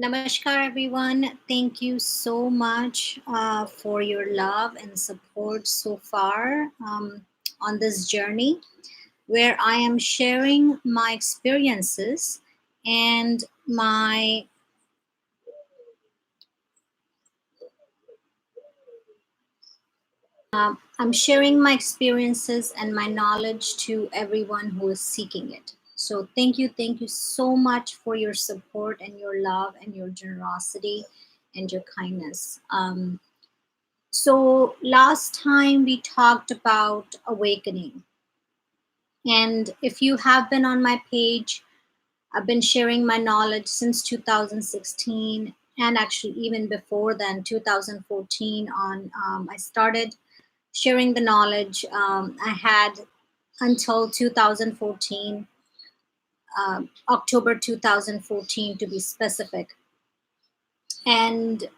Namaskar, everyone. Thank you so much for your love and support so far on this journey where I am sharing my experiences and I'm sharing my experiences and my knowledge to everyone who is seeking it. So thank you so much for your support and your love and your generosity and your kindness. So last time we talked about awakening. And if you have been on my page, I've been sharing my knowledge since 2016 and actually even before then, 2014 on, I started sharing the knowledge. I had until 2014, October 2014 to be specific. And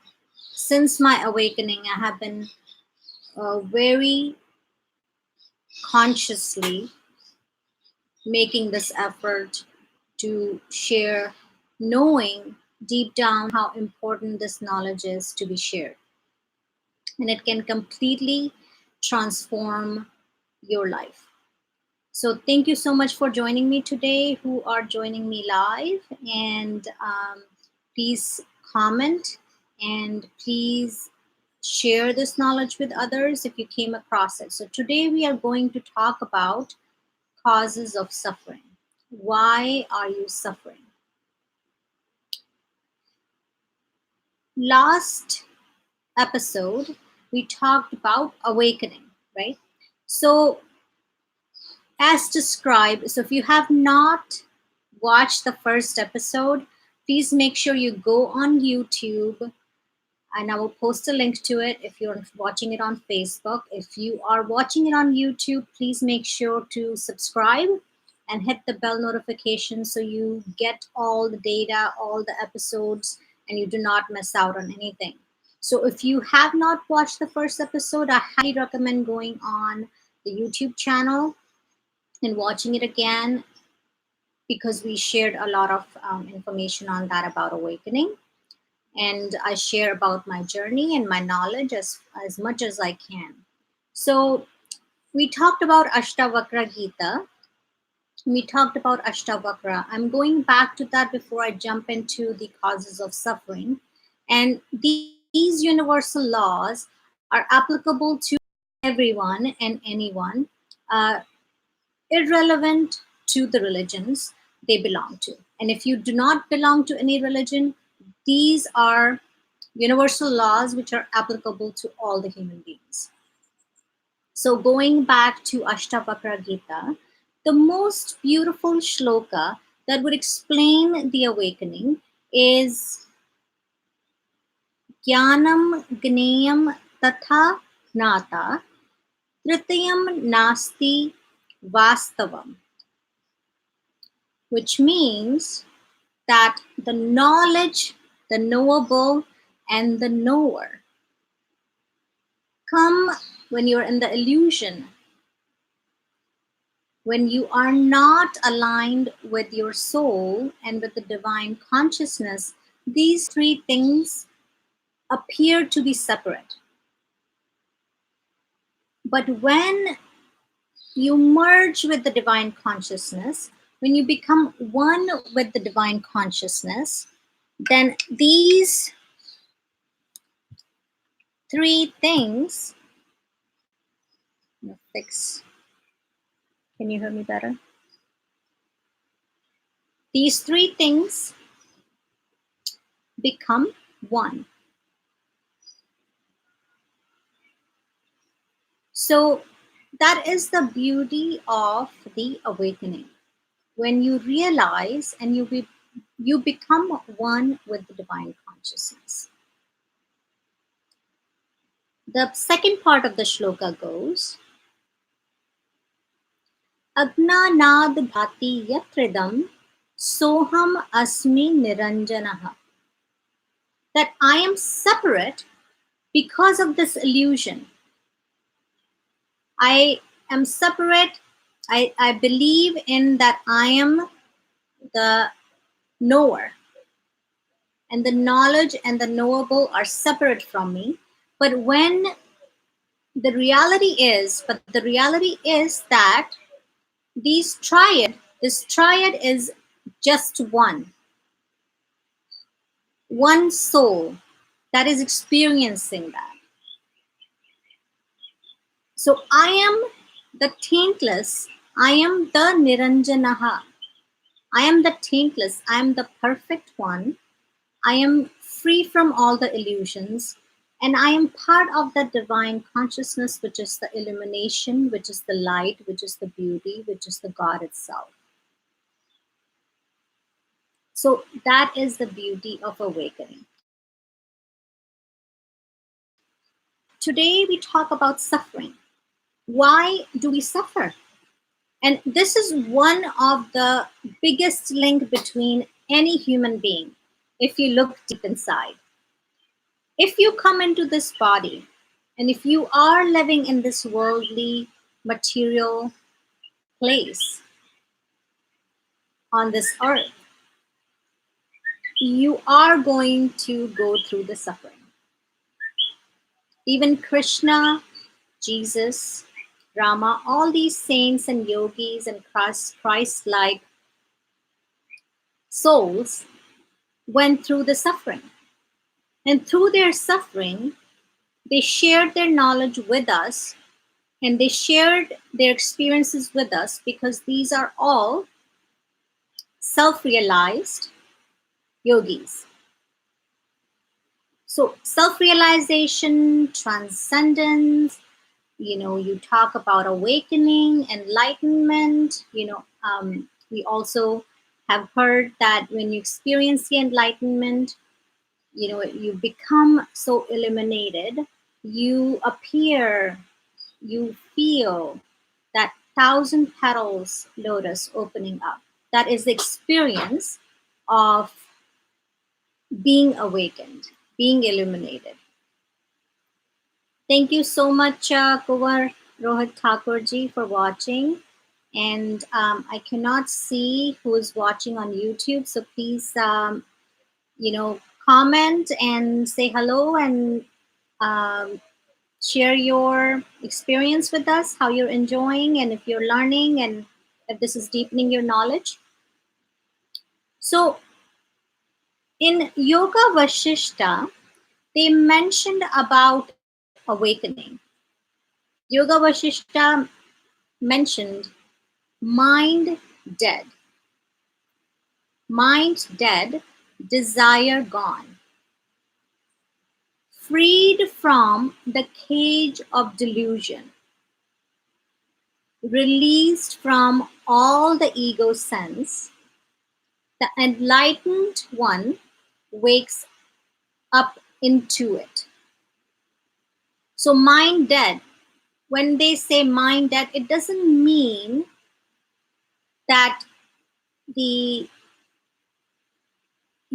since my awakening, I have been very consciously making this effort to share, knowing deep down how important this knowledge is to be shared. And it can completely transform your life. So, thank you so much for joining me today, who are joining me live. And please comment and please share this knowledge with others if you came across it. So, today we are going to talk about causes of suffering. Why are you suffering? Last episode, we talked about awakening, right? So, as described, so if you have not watched the first episode, please make sure you go on YouTube and I will post a link to it if you're watching it on Facebook. If you are watching it on YouTube, please make sure to subscribe and hit the bell notification so you get all the data, all the episodes, and you do not miss out on anything. So if you have not watched the first episode, I highly recommend going on the YouTube channel and watching it again because we shared a lot of information on that about awakening, and I share about my journey and my knowledge as much as I can. So we talked about Ashtavakra Gita. We talked about Ashtavakra. I'm going back to that before I jump into the causes of suffering. And these universal laws are applicable to everyone and anyone, uh, irrelevant to the religions they belong to. And if you do not belong to any religion, these are universal laws which are applicable to all the human beings. So, going back to Ashtavakra Gita, the most beautiful shloka that would explain the awakening is Jnanam Gneyam Tatha Nata Tritayam Nasti Vastavam, which means that the knowledge, the knowable, and the knower come when you're in the illusion, when you are not aligned with your soul and with the divine consciousness. These three things appear to be separate. But when you merge with the divine consciousness, when you become one with the divine consciousness, then these three things, fix. Can you hear me better? These three things become one. So that is the beauty of the awakening. When you realize and you become one with the divine consciousness. The second part of the shloka goes, Agnanad bhati yatridam soham asmi niranjanaha. That I am separate because of this illusion. I am separate. I believe in that I am the knower. and the knowledge and the knowable are separate from me. But when the reality is that this triad is just one soul that is experiencing that. So I am the taintless, I am the Niranjanaha, I am the taintless, I am the perfect one, I am free from all the illusions, and I am part of that divine consciousness, which is the illumination, which is the light, which is the beauty, which is the God itself. So that is the beauty of awakening. Today we talk about suffering. Why do we suffer? And this is one of the biggest link between any human being, if you look deep inside. If you come into this body, and if you are living in this worldly, material place on this earth, you are going to go through the suffering. Even Krishna, Jesus, Rama, all these saints and yogis and Christ-like souls went through the suffering. And through their suffering, they shared their knowledge with us, and they shared their experiences with us, because these are all self-realized yogis. So self-realization, transcendence, you talk about awakening, enlightenment, we also have heard that when you experience the enlightenment, you become so illuminated, you appear, you feel that 1,000 petals lotus opening up. That is the experience of being awakened, being illuminated. Thank you so much, Kumar Rohit Thakurji, for watching. And I cannot see who is watching on YouTube, so please, comment and say hello, and share your experience with us, how you're enjoying, and if you're learning, and if this is deepening your knowledge. So in Yoga Vashishta, they mentioned about awakening. Yoga Vashishta mentioned mind dead. Mind dead, desire gone. Freed from the cage of delusion. Released from all the ego sense, the enlightened one wakes up into it. So mind dead, when they say mind dead, it doesn't mean that you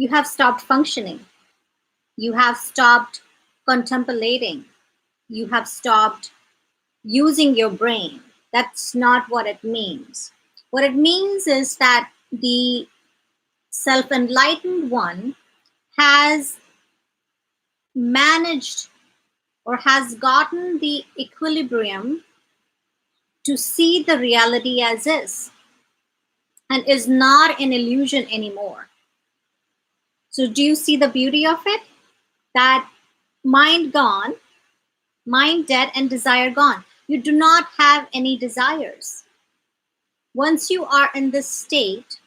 have stopped functioning, you have stopped contemplating, you have stopped using your brain. That's not what it means. What it means is that the self-enlightened one has managed or has gotten the equilibrium to see the reality as is, and is not an illusion anymore. So do you see the beauty of it? That mind gone, mind dead, and desire gone. You do not have any desires. Once you are in this state,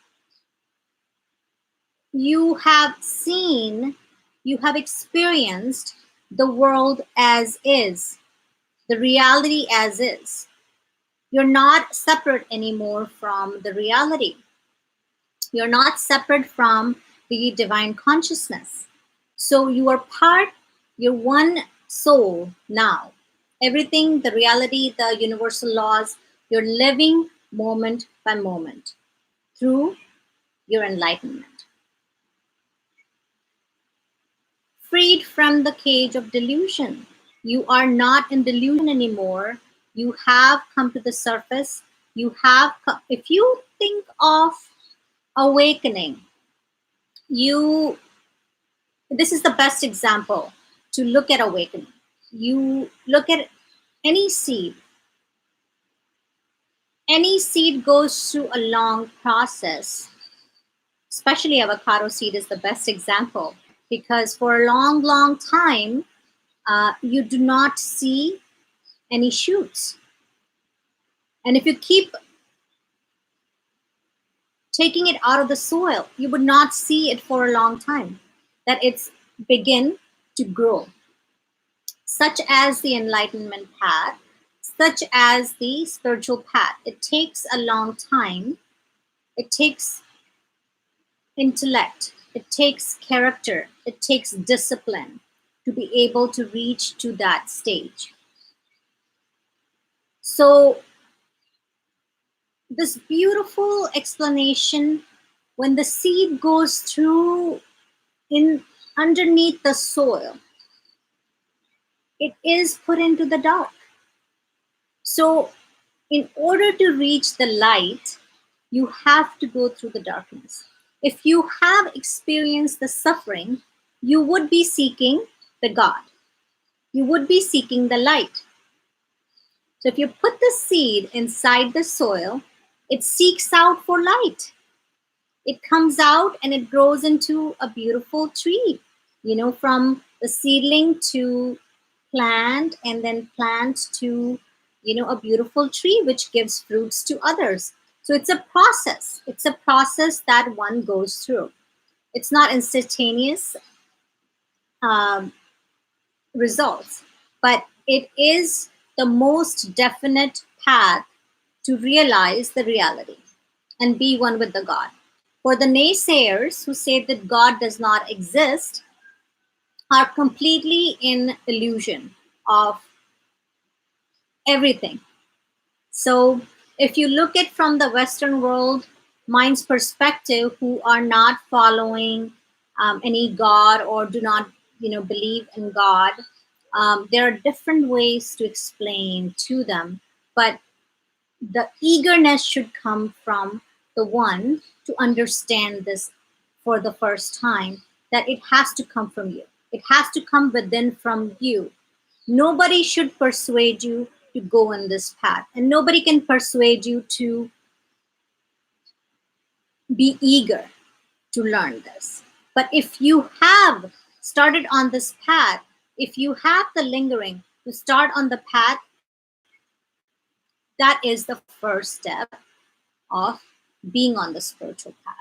you have seen, you have experienced the world as is, the reality as is. You're not separate anymore from the reality. You're not separate from the divine consciousness. So you are part, you're one soul now. Everything, the reality, the universal laws, you're living moment by moment through your enlightenment. Freed from the cage of delusion. You are not in delusion anymore. You have come to the surface. If you think of awakening, you This is the best example to look at awakening. You look at any seed. Any seed goes through a long process. Especially avocado seed is the best example, because for a long, long time, you do not see any shoots. And if you keep taking it out of the soil, you would not see it for a long time, that it's begin to grow. Such as the enlightenment path, such as the spiritual path. It takes a long time. It takes intellect. It takes character. It takes discipline to be able to reach to that stage. So this beautiful explanation, when the seed goes through in underneath the soil, it is put into the dark. So in order to reach the light, you have to go through the darkness. If you have experienced the suffering, you would be seeking the God. You would be seeking the light. So if you put the seed inside the soil, it seeks out for light. It comes out and it grows into a beautiful tree, from the seedling to plant, and then plant to, a beautiful tree which gives fruits to others. So it's a process. It's a process that one goes through. It's not instantaneous um, results, but it is the most definite path to realize the reality and be one with the God. For the naysayers who say that God does not exist are completely in illusion of everything. So if you look at from the Western world mind's perspective, who are not following any God or do not, believe in God, there are different ways to explain to them, but the eagerness should come from the one to understand this for the first time, that it has to come from you. It has to come within from you. Nobody should persuade you to go on this path, and nobody can persuade you to be eager to learn this. But if you have started on this path, if you have the lingering to start on the path, that is the first step of being on the spiritual path.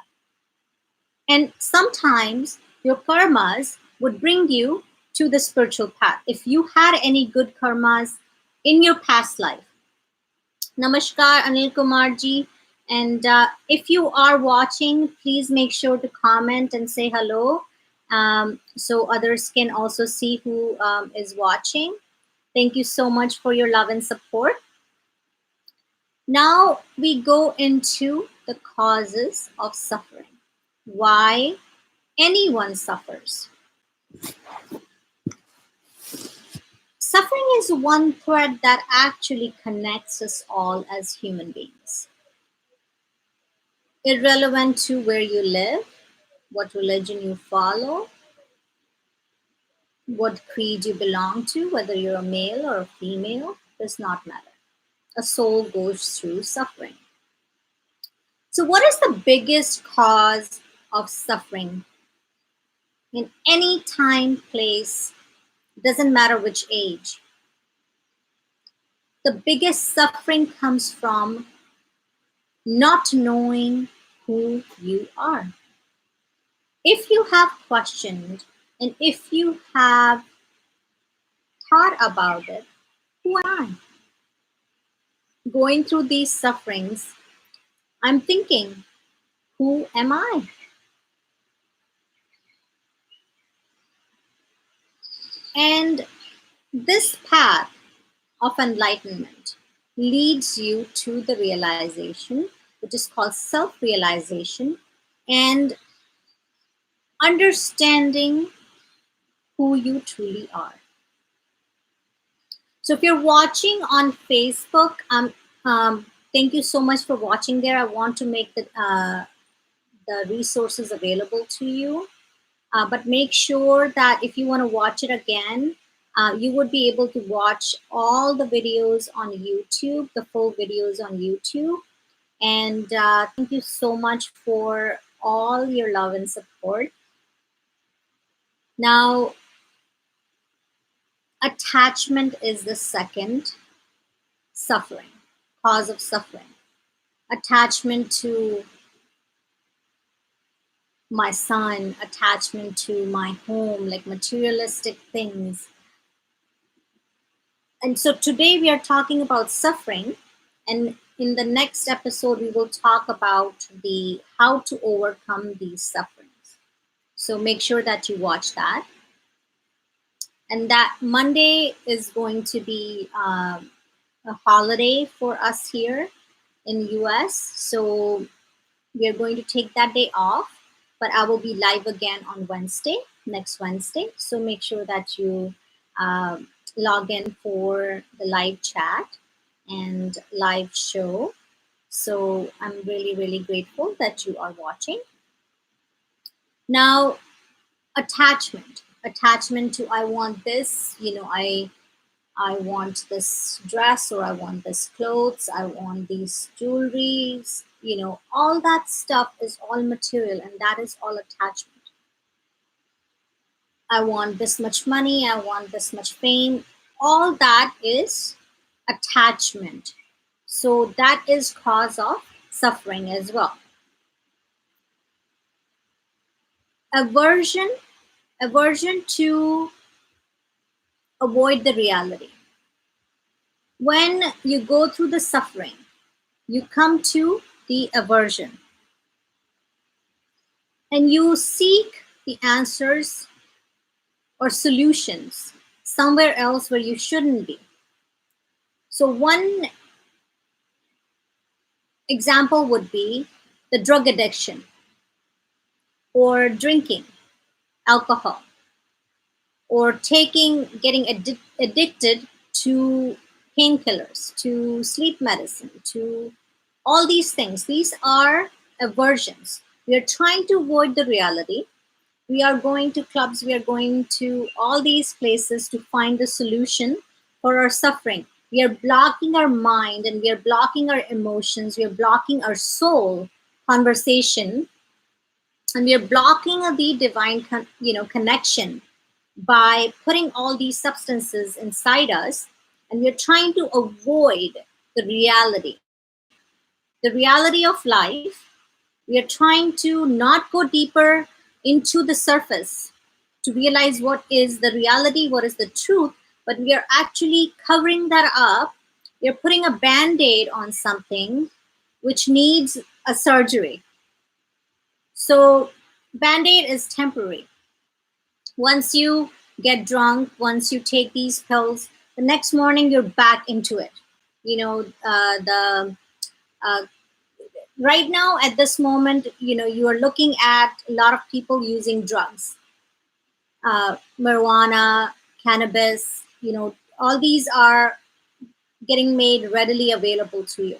And sometimes your karmas would bring you to the spiritual path. If you had any good karmas in your past life. Namaskar, Anil Kumar ji. And if you are watching, please make sure to comment and say hello, so others can also see who is watching. Thank you so much for your love and support. Now we go into the causes of suffering. Why anyone suffers. Suffering is one thread that actually connects us all as human beings. Irrelevant to where you live, what religion you follow, what creed you belong to, whether you're a male or a female, does not matter. A soul goes through suffering. So what is the biggest cause of suffering in any time, place, doesn't matter which age? The biggest suffering comes from not knowing who you are. If you have questioned and if you have thought about it, who am I? Going through these sufferings, I'm thinking, who am I? And this path of enlightenment leads you to the realization, which is called self-realization, and understanding who you truly are. So if you're watching on Facebook, thank you so much for watching there. I want to make the resources available to you. But make sure that if you want to watch it again, you would be able to watch all the videos on YouTube, the full videos on YouTube. And thank you so much for all your love and support. Now, attachment is the second suffering, cause of suffering. Attachment to my son, attachment to my home, like materialistic things. And so today we are talking about suffering, and in the next episode we will talk about the how to overcome these sufferings. So make sure that you watch that. And that Monday is going to be a holiday for us here in US. So we are going to take that day off, but I will be live again on Wednesday, next Wednesday. So make sure that you log in for the live chat and live show. So I'm really, really grateful that you are watching. Now, attachment to I want this, I want this dress, or I want this clothes, I want these jewelries, all that stuff is all material, and that is all attachment. I want this much money, I want this much fame. All that is attachment. So that is cause of suffering as well. Aversion to avoid the reality. When you go through the suffering, you come to the aversion and you seek the answers or solutions somewhere else where you shouldn't be. So one example would be the drug addiction or drinking alcohol or getting addicted to painkillers, to sleep medicine, to all these things. These are aversions. We are trying to avoid the reality. We are going to clubs, we are going to all these places to find the solution for our suffering. We are blocking our mind and we are blocking our emotions. We are blocking our soul conversation, and we are blocking the divine connection by putting all these substances inside us, and we're trying to avoid the reality of life. We are trying to not go deeper into the surface to realize what is the reality, what is the truth, but we are actually covering that up. We are putting a band-aid on something which needs a surgery. So band-aid is temporary. Once you get drunk, once you take these pills, the next morning you're back into it. The right now at this moment, you are looking at a lot of people using drugs, marijuana, cannabis. All these are getting made readily available to you.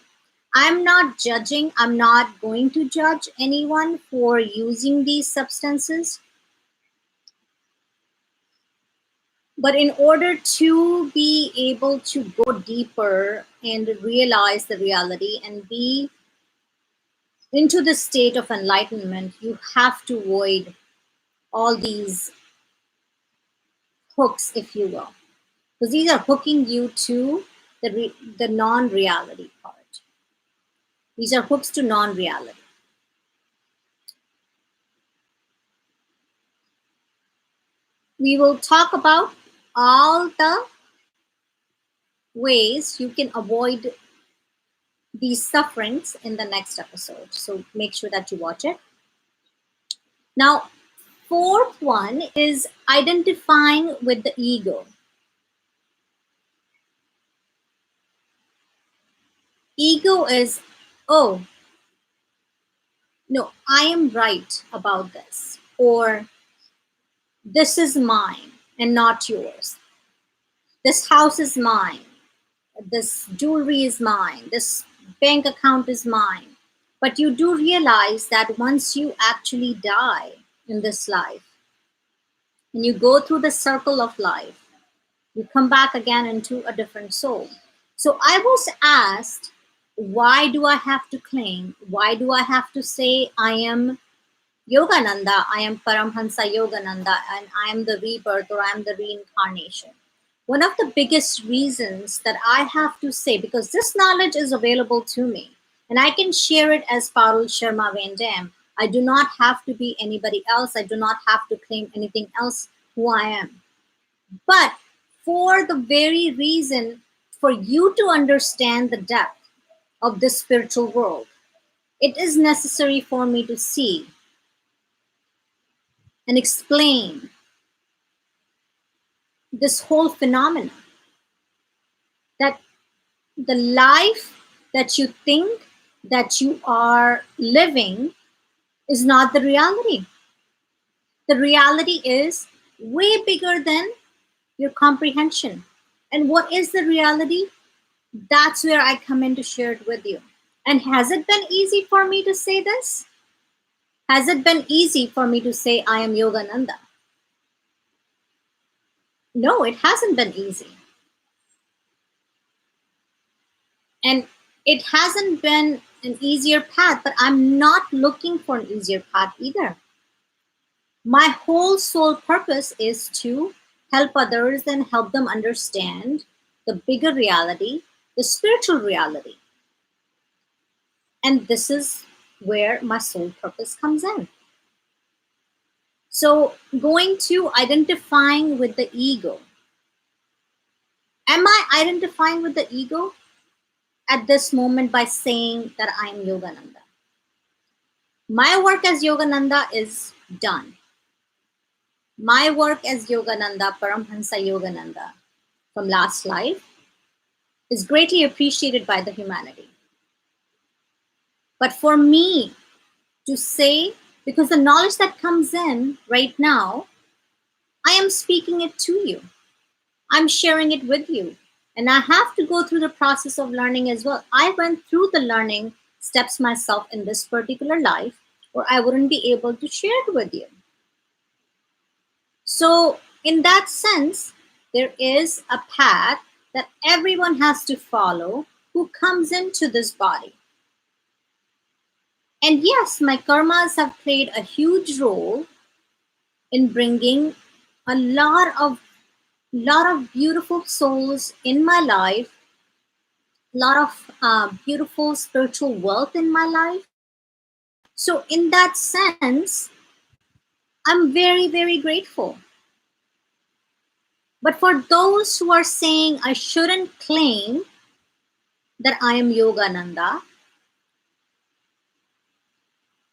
I'm not judging. I'm not going to judge anyone for using these substances. But in order to be able to go deeper and realize the reality and be into the state of enlightenment, you have to avoid all these hooks, if you will, because these are hooking you to the non-reality part. These are hooks to non-reality. We will talk about all the ways you can avoid these sufferings in the next episode. So make sure that you watch it. Now, fourth one is identifying with the ego. Ego is, oh, no, I am right about this, or this is mine and not yours. This house is mine. This jewelry is mine. This bank account is mine. But you do realize that once you actually die in this life, and you go through the circle of life. You come back again into a different soul. So I was asked, why do I have to claim? Why do I have to say I am Yogananda, I am Paramahansa Yogananda, and I am the rebirth or I am the reincarnation? One of the biggest reasons that I have to say, because this knowledge is available to me, and I can share it as Parul Sharma Van Dam. I do not have to be anybody else. I do not have to claim anything else who I am. But for the very reason, for you to understand the depth of this spiritual world, it is necessary for me to see and explain this whole phenomena, that the life that you think that you are living is not the reality. The reality is way bigger than your comprehension. And what is the reality? That's where I come in to share it with you. And has it been easy for me to say this? Has it been easy for me to say I am Yogananda? No, it hasn't been easy. And it hasn't been an easier path, but I'm not looking for an easier path either. My whole sole purpose is to help others and help them understand the bigger reality, the spiritual reality. And this is where my sole purpose comes in. So, going to identifying with the ego. Am I identifying with the ego at this moment by saying that I am Yogananda? My work as Yogananda is done. My work as Yogananda, Paramhansa Yogananda from last life, is greatly appreciated by the humanity. But for me to say, because the knowledge that comes in right now, I am speaking it to you. I'm sharing it with you. And I have to go through the process of learning as well. I went through the learning steps myself in this particular life, or I wouldn't be able to share it with you. So, in that sense, there is a path that everyone has to follow who comes into this body. And yes, my karmas have played a huge role in bringing a lot of beautiful souls in my life, a lot of beautiful spiritual wealth in my life. So, in that sense, I'm very, very grateful. But for those who are saying I shouldn't claim that I am Yogananda,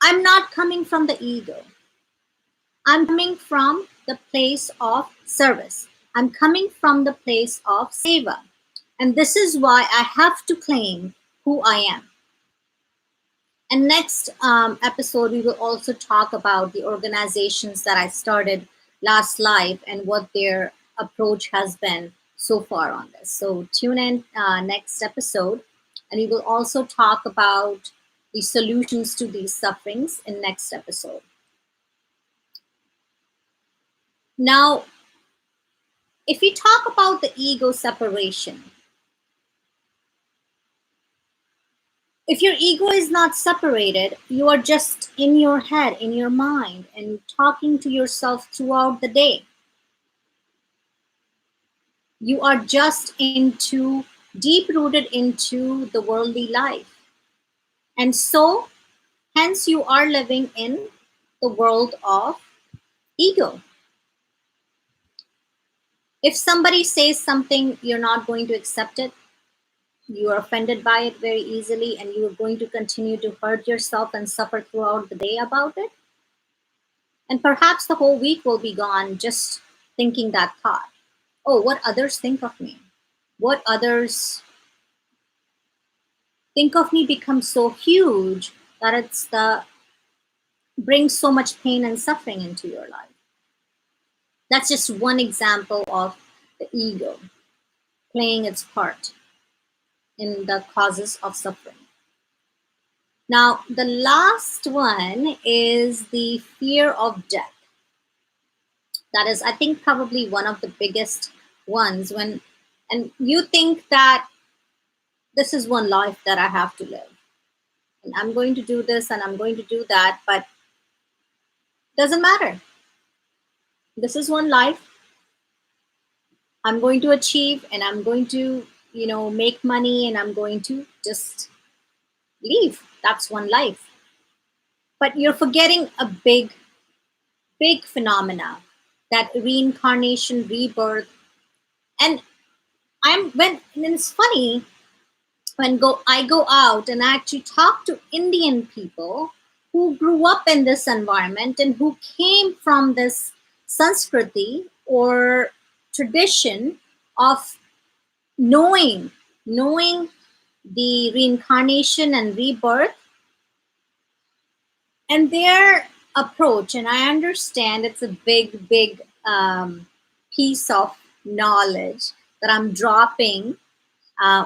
I'm not coming from the ego. I'm coming from the place of service. I'm coming from the place of seva. And this is why I have to claim who I am. And next episode, we will also talk about the organizations that I started last life and what their approach has been so far on this. So tune in next episode, and we will also talk about the solutions to these sufferings in next episode. Now, if we talk about the ego separation, if your ego is not separated, you are just in your head, in your mind, and talking to yourself throughout the day. You are just deep rooted into the worldly life. And so, hence you are living in the world of ego. If somebody says something, you're not going to accept it. You are offended by it very easily, and you are going to continue to hurt yourself and suffer throughout the day about it. And perhaps the whole week will be gone just thinking that thought. Oh, what others think of me. What others think of me becomes so huge that brings so much pain and suffering into your life. That's just one example of the ego playing its part in the causes of suffering. Now, the last one is the fear of death. That is, I think, probably one of the biggest ones. And you think that this is one life that I have to live, and I'm going to do this and I'm going to do that, but doesn't matter. This is one life. I'm going to achieve, and I'm going to, make money, and I'm going to just leave. That's one life. But you're forgetting a big phenomena, that reincarnation, rebirth. And and it's funny when I go out and I actually talk to Indian people who grew up in this environment and who came from this Sanskriti or tradition of knowing the reincarnation and rebirth, and their approach. And I understand it's a big piece of knowledge that I'm dropping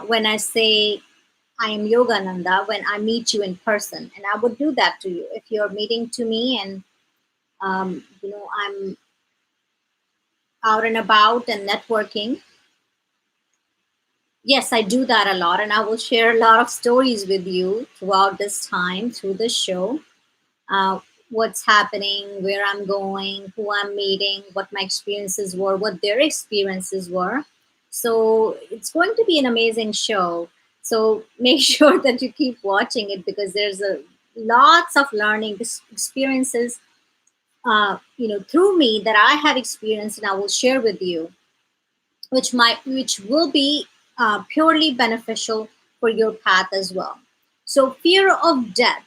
when I say I am Yogananda when I meet you in person. And I would do that to you if you're meeting to me and I'm out and about and networking. Yes, I do that a lot, and I will share a lot of stories with you throughout this time through this show. Uh, what's happening, where I'm going, who I'm meeting, what my experiences were, what their experiences were. So it's going to be an amazing show. So make sure that you keep watching it, because there's a lots of learning experiences, through me that I have experienced, and I will share with you, which will be purely beneficial for your path as well. So fear of death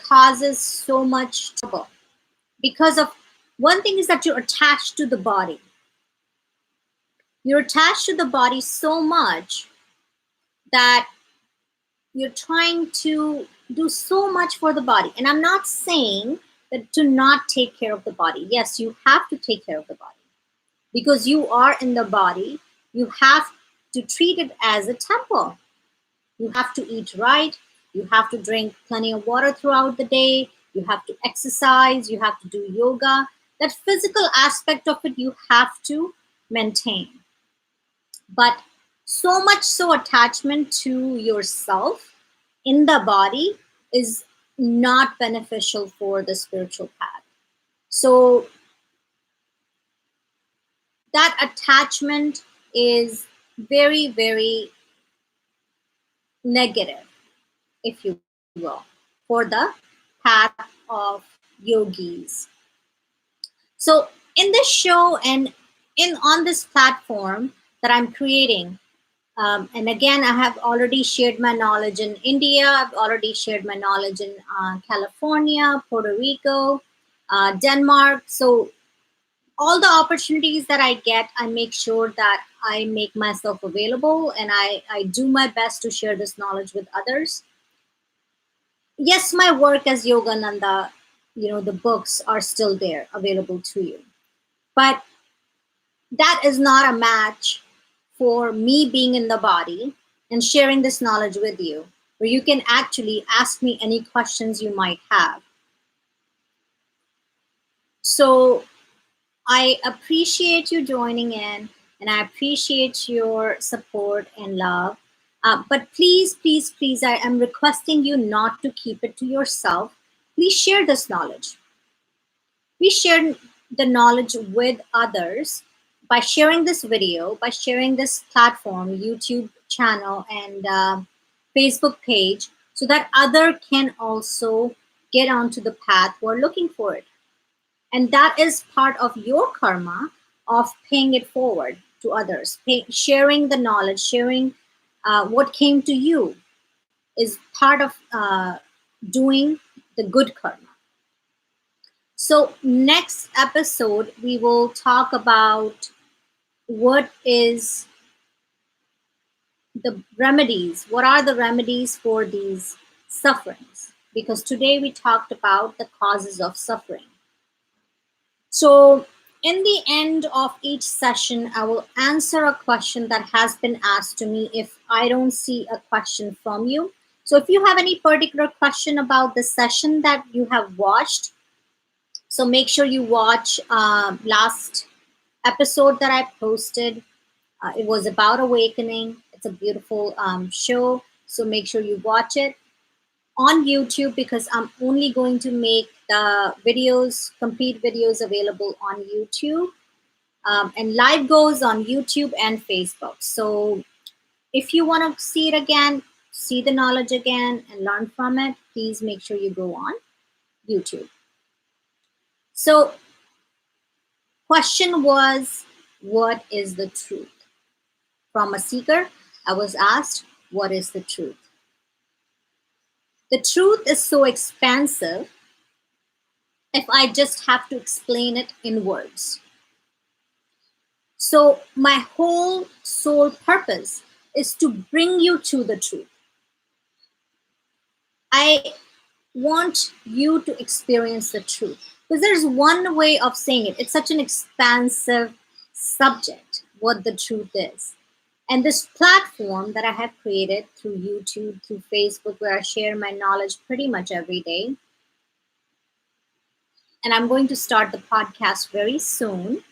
causes so much trouble, because of one thing is that you're attached to the body. You're attached to the body so much that you're trying to do so much for the body. And I'm not saying that to not take care of the body. Yes, you have to take care of the body, because you are in the body. You have to treat it as a temple. You have to eat right. You have to drink plenty of water throughout the day. You have to exercise. You have to do yoga. That physical aspect of it, you have to maintain. But so much so attachment to yourself in the body is not beneficial for the spiritual path. So that attachment is very negative, if you will, for the path of yogis. So in this show and in on this platform that I'm creating, and again, I have already shared my knowledge in India. I've already shared my knowledge in California, Puerto Rico, Denmark. So all the opportunities that I get, I make sure that I make myself available, and I do my best to share this knowledge with others. Yes, my work as Yogananda, the books are still there available to you. But that is not a match for me being in the body and sharing this knowledge with you, where you can actually ask me any questions you might have. So I appreciate you joining in, and I appreciate your support and love. But please, I am requesting you not to keep it to yourself. Please share this knowledge. Please share the knowledge with others by sharing this video, by sharing this platform, YouTube channel, and Facebook page, so that other can also get onto the path who are looking for it. And that is part of your karma of paying it forward to others. Sharing the knowledge, sharing what came to you is part of doing the good karma. So next episode, we will talk about what is the remedies. What are the remedies for these sufferings? Because today we talked about the causes of suffering. So in the end of each session, I will answer a question that has been asked to me if I don't see a question from you. So if you have any particular question about the session that you have watched, So make sure you watch last episode that I posted. It was about awakening. It's a beautiful show. So make sure you watch it on YouTube, because I'm only going to make the videos, complete videos, available on YouTube. And live goes on YouTube and Facebook. So if you want to see it again, see the knowledge again, and learn from it, please make sure you go on YouTube. So, question was, what is the truth? From a seeker, I was asked, what is the truth? The truth is so expansive if I just have to explain it in words. So, my whole sole purpose is to bring you to the truth. I want you to experience the truth, because there's one way of saying it. It's such an expansive subject, what the truth is. And this platform that I have created through YouTube, through Facebook, where I share my knowledge pretty much every day. And I'm going to start the podcast very soon.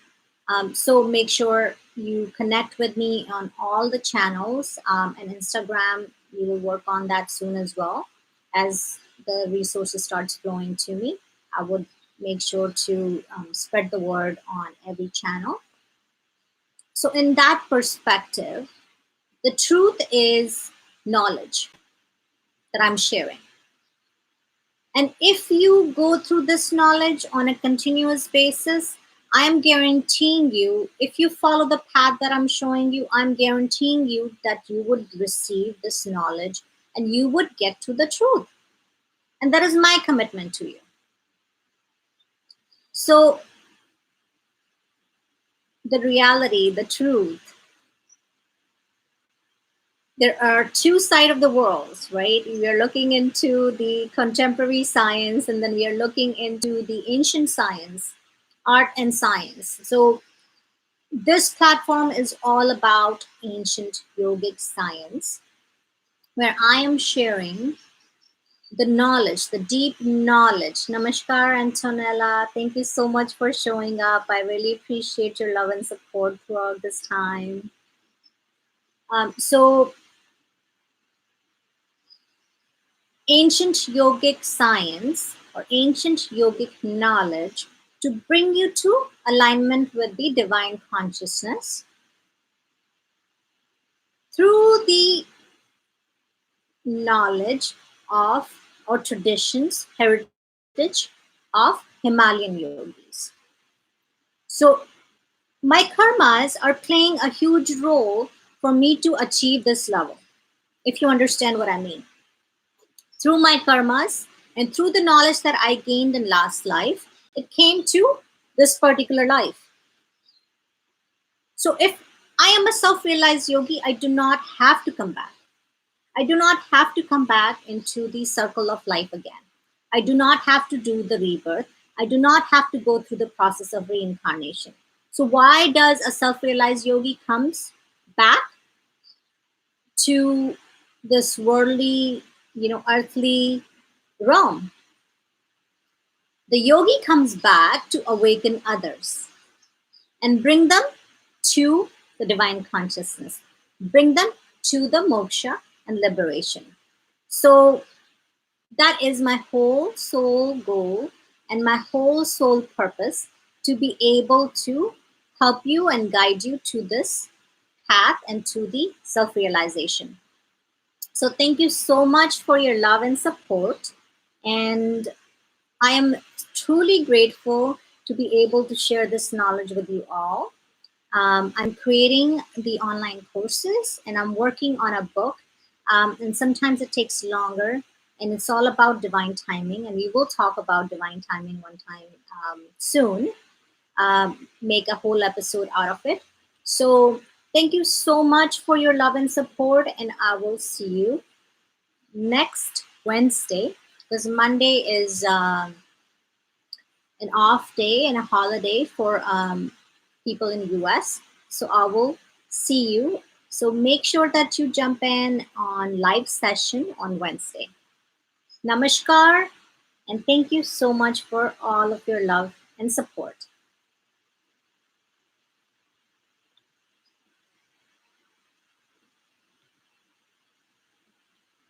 So make sure you connect with me on all the channels, and Instagram. We will work on that soon as well. As the resources starts flowing to me, I would make sure to spread the word on every channel. So in that perspective, the truth is knowledge that I'm sharing. And if you go through this knowledge on a continuous basis, I am guaranteeing you, if you follow the path that I'm showing you, I'm guaranteeing you that you would receive this knowledge and you would get to the truth. And that is my commitment to you. So, the reality, the truth, there are two sides of the world, right? We are looking into the contemporary science, and then we are looking into the ancient science, art and science. So this platform is all about ancient yogic science, where I am sharing the knowledge, the deep knowledge. Namaskar, Antonella. Thank you so much for showing up. I really appreciate your love and support throughout this time. So ancient yogic science or ancient yogic knowledge to bring you to alignment with the divine consciousness through the knowledge of or traditions, heritage of Himalayan yogis. So my karmas are playing a huge role for me to achieve this level, if you understand what I mean. Through my karmas and through the knowledge that I gained in last life, it came to this particular life. So if I am a self-realized yogi, I do not have to come back. I do not have to come back into the circle of life again. I do not have to do the rebirth. I do not have to go through the process of reincarnation. So why does a self-realized yogi comes back to this worldly, earthly realm? The yogi comes back to awaken others and bring them to the divine consciousness, bring them to the moksha and liberation. So that is my whole soul goal and my whole soul purpose, to be able to help you and guide you to this path and to the self-realization. So thank you so much for your love and support. And I am truly grateful to be able to share this knowledge with you all. I'm creating the online courses and I'm working on a book. And sometimes it takes longer, and it's all about divine timing. And we will talk about divine timing one time soon, make a whole episode out of it. So thank you so much for your love and support. And I will see you next Wednesday, because Monday is an off day and a holiday for people in US. So I will see you. So make sure that you jump in on live session on Wednesday. Namaskar. And thank you so much for all of your love and support.